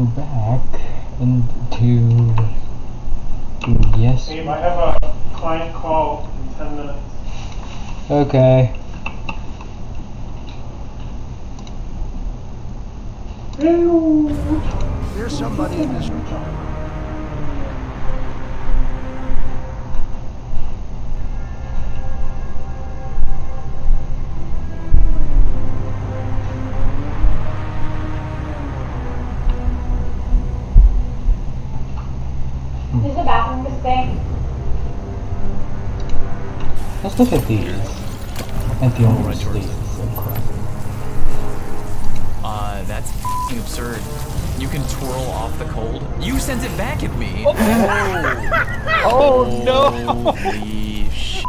go back into yes. Hey, I have a client call in 10 minutes. Okay. There's somebody in this. There's a bathroom this thing. Let's look at these. At the old states. That's f***ing absurd. You can twirl off the cold. You sent it back at me. Oh no! Holy sh**.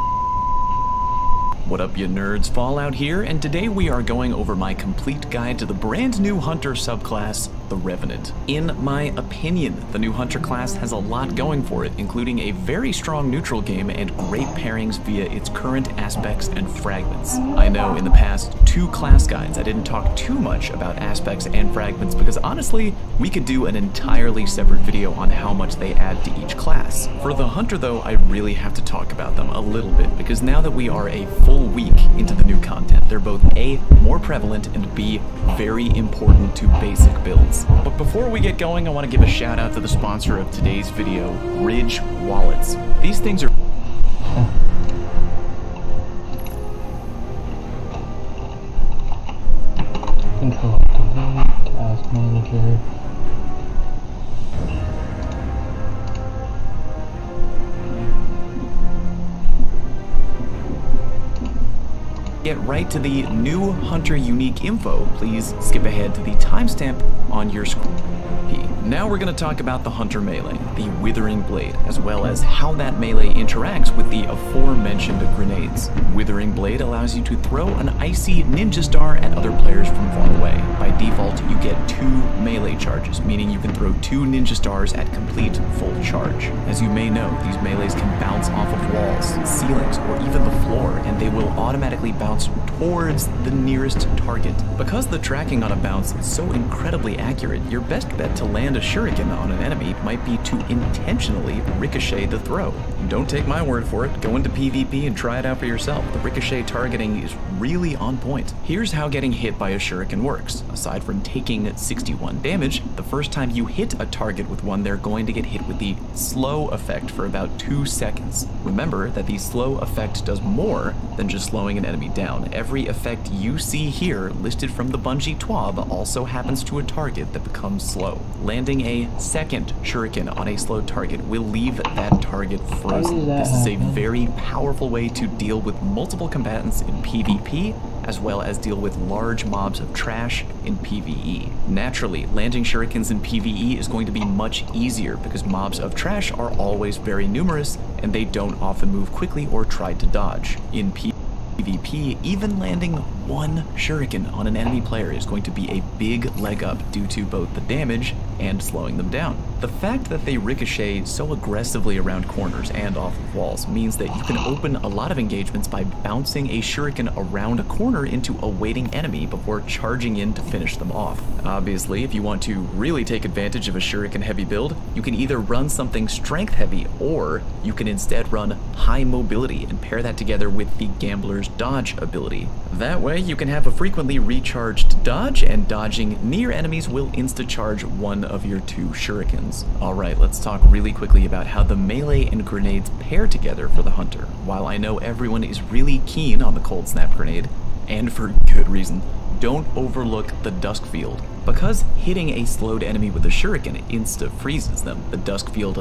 What up, you nerds? Fallout here, and today we are going over my complete guide to the brand new Hunter subclass, the Revenant. In my opinion, the new Hunter class has a lot going for it, including a very strong neutral game and great pairings via its current aspects and fragments. I know in the past 2 class guides I didn't talk too much about aspects and fragments because honestly, we could do an entirely separate video on how much they add to each class. For the Hunter though, I really have to talk about them a little bit because now that we are a full week into the new content, they're both A, more prevalent, and B, very important to basic builds. But before we get going, I want to give a shout out to the sponsor of today's video, Ridge Wallets. These things are Control delete, task manager. Get right to the new Hunter unique info, please skip ahead to the timestamp on your screen. Now we're going to talk about the Hunter melee, the Withering Blade, as well as how that melee interacts with the aforementioned grenades. Withering Blade allows you to throw an icy ninja star at other players from far away. By default, you get 2 melee charges, meaning you can throw 2 ninja stars at complete full charge. As you may know, these melees can bounce off of walls, ceilings, or even the floor, and they will automatically bounce towards the nearest target. Because the tracking on a bounce is so incredibly accurate, your best bet to land a shuriken on an enemy might be to intentionally ricochet the throw. Don't take my word for it, go into PvP and try it out for yourself. The ricochet targeting is really on point. Here's how getting hit by a shuriken works. Aside from taking 61 damage, the first time you hit a target with one, they're going to get hit with the slow effect for about 2 seconds. Remember that the slow effect does more than just slowing an enemy down. Every effect you see here listed from the Bungie TWAB also happens to a target that becomes slow. Landing a second shuriken on a slow target will leave that target frozen. This is a very powerful way to deal with multiple combatants in PvP, as well as deal with large mobs of trash in PvE. Naturally, landing shurikens in PvE is going to be much easier because mobs of trash are always very numerous and they don't often move quickly or try to dodge. In PvP, even landing 1 shuriken on an enemy player is going to be a big leg up due to both the damage and slowing them down. The fact that they ricochet so aggressively around corners and off of walls means that you can open a lot of engagements by bouncing a shuriken around a corner into a waiting enemy before charging in to finish them off. Obviously, if you want to really take advantage of a shuriken heavy build, you can either run something strength heavy or you can instead run high mobility and pair that together with the Gambler's dodge ability. That way you can have a frequently recharged dodge, and dodging near enemies will insta-charge one of your 2 shurikens. Alright, let's talk really quickly about how the melee and grenades pair together for the Hunter. While I know everyone is really keen on the Cold Snap grenade, and for good reason, don't overlook the Duskfield. Because hitting a slowed enemy with a shuriken insta-freezes them, the Duskfield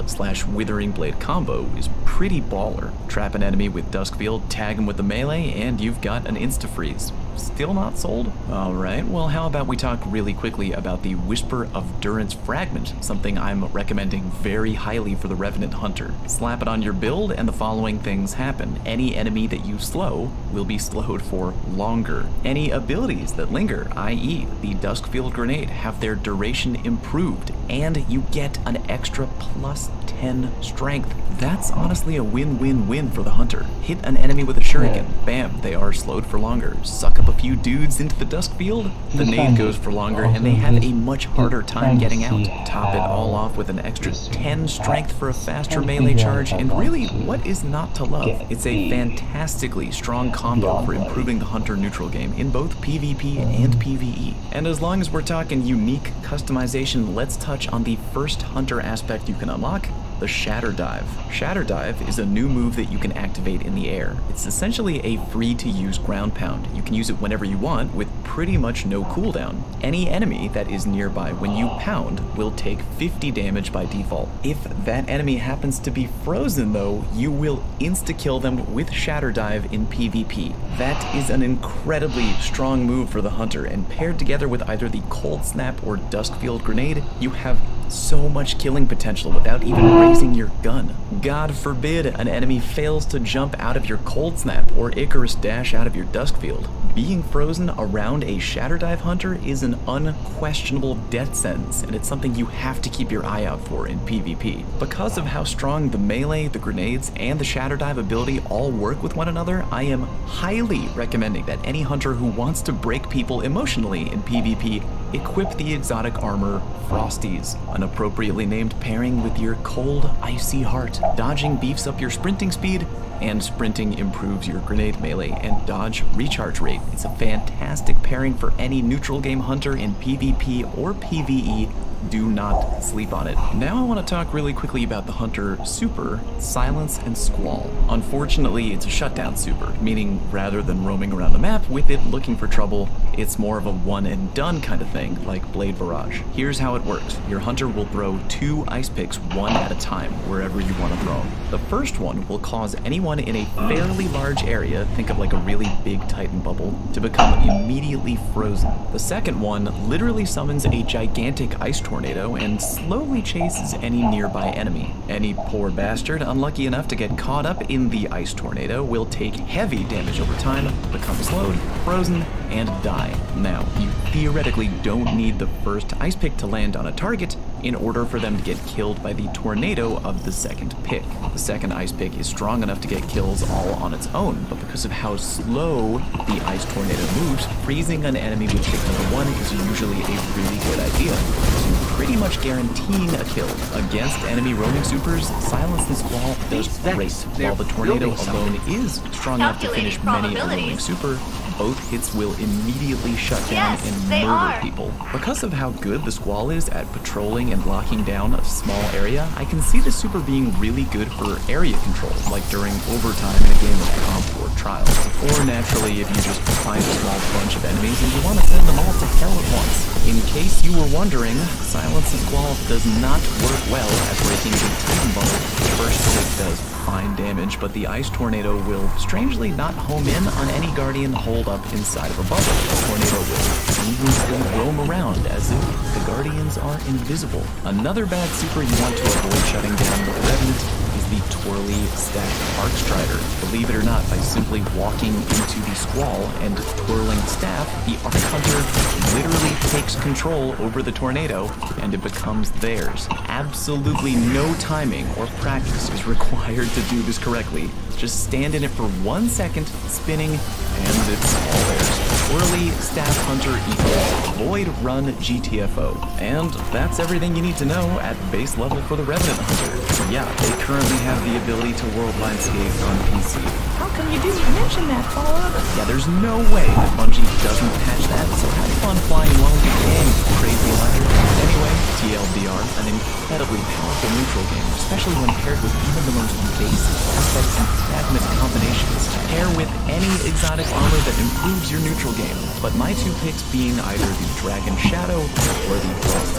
/ Withering Blade combo is pretty baller. Trap an enemy with Duskfield, tag him with the melee, and you've got an insta-freeze. Still not sold? Alright, well how about we talk really quickly about the Whisper of Durance fragment, something I'm recommending very highly for the Revenant Hunter. Slap it on your build and the following things happen. Any enemy that you slow will be slowed for longer. Any abilities that linger, i.e. the Duskfield grenade, have their duration improved, and you get an extra plus 10 strength. That's honestly a win-win-win for the hunter. Hit an enemy with a shuriken, bam, they are slowed for longer. Suck up a few dudes into the dusk field, the nade goes for longer, and they have a much harder time getting out. Top it all off with an extra 10 strength for a faster melee charge, and really, what is not to love? It's a fantastically strong combo for improving the hunter neutral game in both PvP and PvE. And as long as we're talking unique customization, let's touch on the first hunter aspect you can unlock, the Shatter Dive. Shatter Dive is a new move that you can activate in the air. It's essentially a free-to-use ground pound. You can use it whenever you want with pretty much no cooldown. Any enemy that is nearby when you pound will take 50 damage by default. If that enemy happens to be frozen though, you will insta-kill them with Shatter Dive in PvP. That is an incredibly strong move for the hunter, and paired together with either the Cold Snap or Duskfield Grenade, you have so much killing potential without even raising your gun. God forbid an enemy fails to jump out of your Cold Snap or Icarus Dash out of your Duskfield. Being frozen around a Shatter Dive hunter is an unquestionable death sentence, and it's something you have to keep your eye out for in PvP. Because of how strong the melee, the grenades, and the Shatter Dive ability all work with one another, I am highly recommending that any hunter who wants to break people emotionally in PvP equip the exotic armor Frosties, an appropriately named pairing with your cold, icy heart. Dodging beefs up your sprinting speed, and sprinting improves your grenade melee and dodge recharge rate. It's a fantastic pairing for any neutral game hunter in PvP or PvE. Do not sleep on it. Now I want to talk really quickly about the hunter super, Silence and Squall. Unfortunately, it's a shutdown super, meaning rather than roaming around the map with it looking for trouble, it's more of a one and done kind of thing, like Blade Barrage. Here's how it works. Your hunter will throw 2 ice picks one at a time, wherever you want to throw them. The first one will cause anyone in a fairly large area, think of like a really big Titan bubble, to become immediately frozen. The second one literally summons a gigantic ice tornado and slowly chases any nearby enemy. Any poor bastard unlucky enough to get caught up in the ice tornado will take heavy damage over time, become slowed, frozen, and die. Now, you theoretically don't need the first ice pick to land on a target in order for them to get killed by the tornado of the second pick. The second ice pick is strong enough to get kills all on its own, but because of how slow the ice tornado moves, freezing an enemy with pick number 1 is usually a really good idea. So pretty much guaranteeing a kill. Against enemy roaming supers, Silence and Squall does great. While the tornado alone is strong enough to finish many a roaming super, both hits will immediately shut down and murder people. Because of how good the Squall is at patrolling and locking down a small area, I can see the super being really good for area control, like during overtime in a game of Comp or Trials. Or naturally, if you just find a small bunch of enemies and you want to send them all to hell at once. In case you were wondering, Silence and Squall does not work well at breaking the Titan bubble. First hit does fine damage, but the ice tornado will strangely not home in on any guardian holed up inside of a bubble. The tornado will seamlessly roam around as if the guardians are invisible. Another bad super you want to avoid shutting down with Revenant is the Twirly Staff Arc Strider. Believe it or not, by simply walking into the Squall and twirling staff, the Arc Hunter literally takes control over the tornado and it becomes theirs. Absolutely no timing or practice is required to do this correctly. Just stand in it for 1 second, spinning, and it's all theirs. Twirly Staff Hunter equals Void Run GTFO. And that's everything you need to know at base level for the Revenant Hunter. Yeah, they currently have the ability to world landscape on PC. How come you didn't mention that, Fallout? Yeah, there's no way that Bungie doesn't patch that, so have fun flying while you can, crazy hunter. Anyway, TLDR, an incredibly powerful neutral game, especially when paired with even the most basic aspects and fragment combinations. Pair with any exotic armor that improves your neutral game, but my 2 picks being either the Dragon Shadow or the Frost.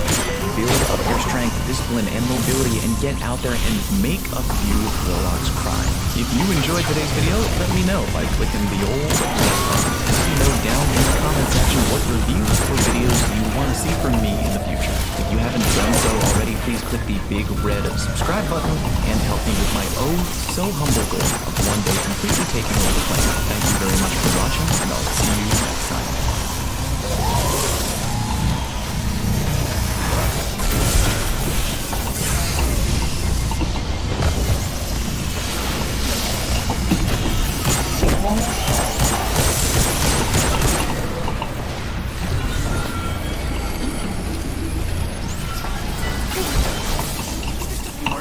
Build up your strength, discipline, and mobility and get out there and make a few Warlocks cry. If you enjoyed today's video, let me know by clicking the old like button. Let me know down in the comment section what reviews or videos you want to see from me in the future. If you haven't done so already, please click the big red subscribe button and help me with my oh so humble goal of one day completely taking over the planet. Thank you very much for watching, and I'll see you next time.